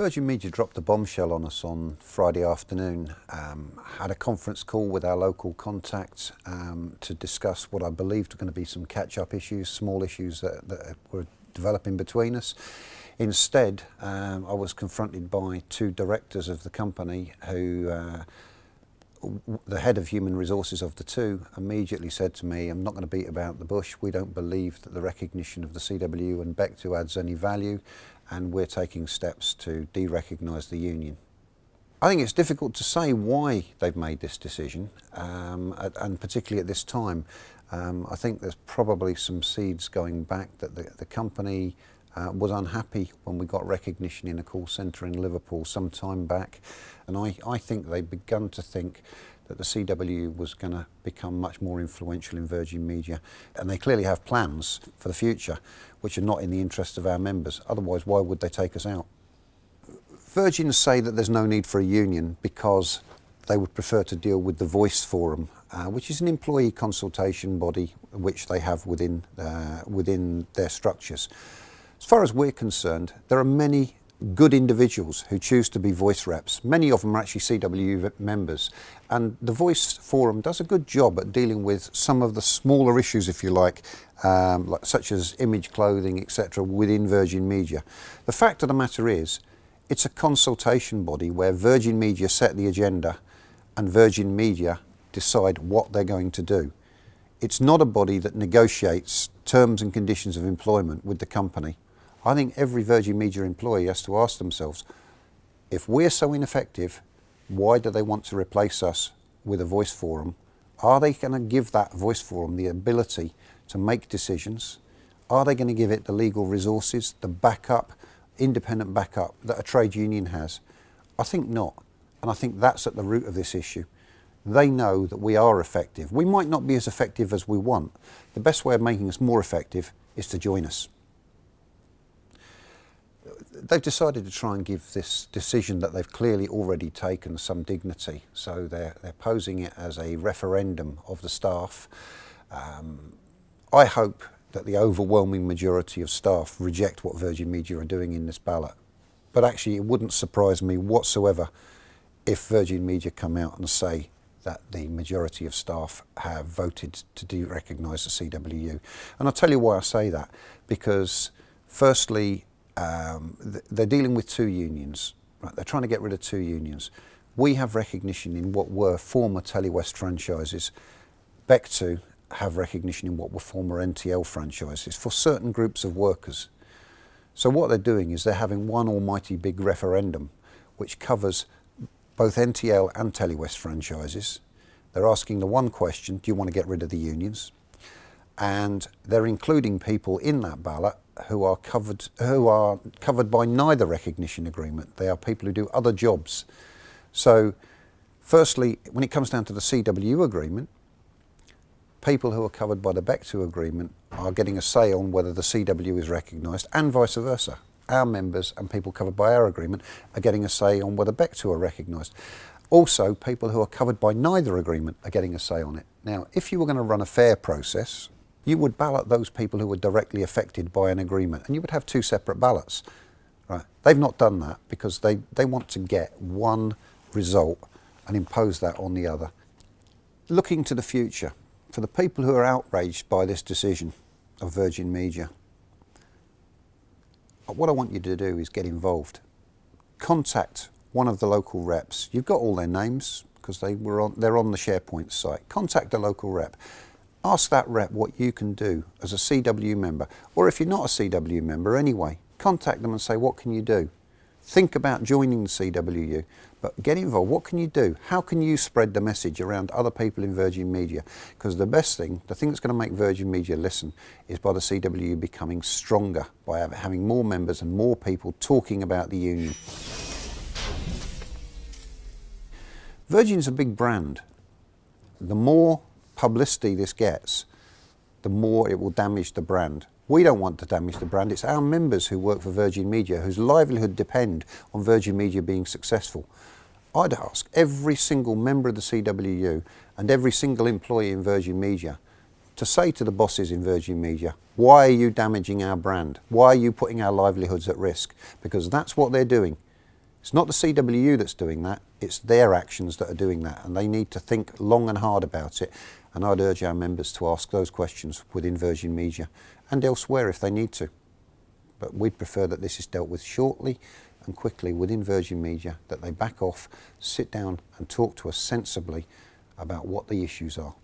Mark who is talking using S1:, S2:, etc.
S1: Virgin Media dropped a bombshell on us on Friday afternoon. Had a conference call with our local contacts to discuss what I believed were going to be some catch-up issues, small issues that were developing between us. Instead, I was confronted by two directors of the company who, the head of human resources of the two, immediately said to me, "I'm not going to beat about the bush. We don't believe that the recognition of the CWU and BEC2 adds any value, and we're taking steps to de-recognise the union." I think it's difficult to say why they've made this decision, and particularly at this time. I think there's probably some seeds going back that the company was unhappy when we got recognition in a call centre in Liverpool some time back, and I think they've begun to think that the CWU was going to become much more influential in Virgin Media, and they clearly have plans for the future which are not in the interest of our members. Otherwise, why would they take us out? Virgin say that there's no need for a union because they would prefer to deal with the Voice Forum, which is an employee consultation body which they have within their structures. As far as we're concerned, there are many good individuals who choose to be voice reps. Many of them are actually CWU members, and the Voice Forum does a good job at dealing with some of the smaller issues, if you like such as image clothing, etc., within Virgin Media. The fact of the matter is, it's a consultation body where Virgin Media set the agenda and Virgin Media decide what they're going to do. It's not a body that negotiates terms and conditions of employment with the company. I think every Virgin Media employee has to ask themselves, if we're so ineffective, why do they want to replace us with a Voice Forum? Are they going to give that Voice Forum the ability to make decisions? Are they going to give it the legal resources, the backup, independent backup that a trade union has? I think not, and I think that's at the root of this issue. They know that we are effective. We might not be as effective as we want. The best way of making us more effective is to join us. They've decided to try and give this decision that they've clearly already taken some dignity. So they're posing it as a referendum of the staff. I hope that the overwhelming majority of staff reject what Virgin Media are doing in this ballot. But actually, it wouldn't surprise me whatsoever if Virgin Media come out and say that the majority of staff have voted to de-recognise the CWU. And I'll tell you why I say that. Because firstly, they're dealing with two unions. Right? They're trying to get rid of two unions. We have recognition in what were former Telewest franchises. BEC2 have recognition in what were former NTL franchises for certain groups of workers. So what they're doing is they're having one almighty big referendum which covers both NTL and Telewest franchises. They're asking the one question, do you want to get rid of the unions? And they're including people in that ballot who are covered by neither recognition agreement. They are people who do other jobs. So firstly, when it comes down to the CWU agreement, people who are covered by the BEC2 agreement are getting a say on whether the CWU is recognised, and vice versa. Our members and people covered by our agreement are getting a say on whether BEC2 are recognised. Also, people who are covered by neither agreement are getting a say on it. Now, if you were going to run a fair process, you would ballot those people who were directly affected by an agreement, and you would have two separate ballots. Right? They've not done that because they want to get one result and impose that on the other. Looking to the future, for the people who are outraged by this decision of Virgin Media, what I want you to do is get involved. Contact one of the local reps. You've got all their names because they're on the SharePoint site. Contact a local rep. Ask that rep what you can do as a CWU member, or if you're not a CWU member anyway, contact them and say, what can you do? Think about joining the CWU, but get involved. What can you do? How can you spread the message around other people in Virgin Media? Because the thing that's going to make Virgin Media listen is by the CWU becoming stronger, by having more members and more people talking about the union. Virgin's a big brand. The more publicity this gets, the more it will damage the brand. We don't want to damage the brand. It's our members who work for Virgin Media, whose livelihood depend on Virgin Media being successful. I'd ask every single member of the CWU and every single employee in Virgin Media to say to the bosses in Virgin Media, why are you damaging our brand? Why are you putting our livelihoods at risk? Because that's what they're doing. It's not the CWU that's doing that, it's their actions that are doing that, and they need to think long and hard about it. And I'd urge our members to ask those questions within Virgin Media and elsewhere if they need to. But we'd prefer that this is dealt with shortly and quickly within Virgin Media, that they back off, sit down and talk to us sensibly about what the issues are.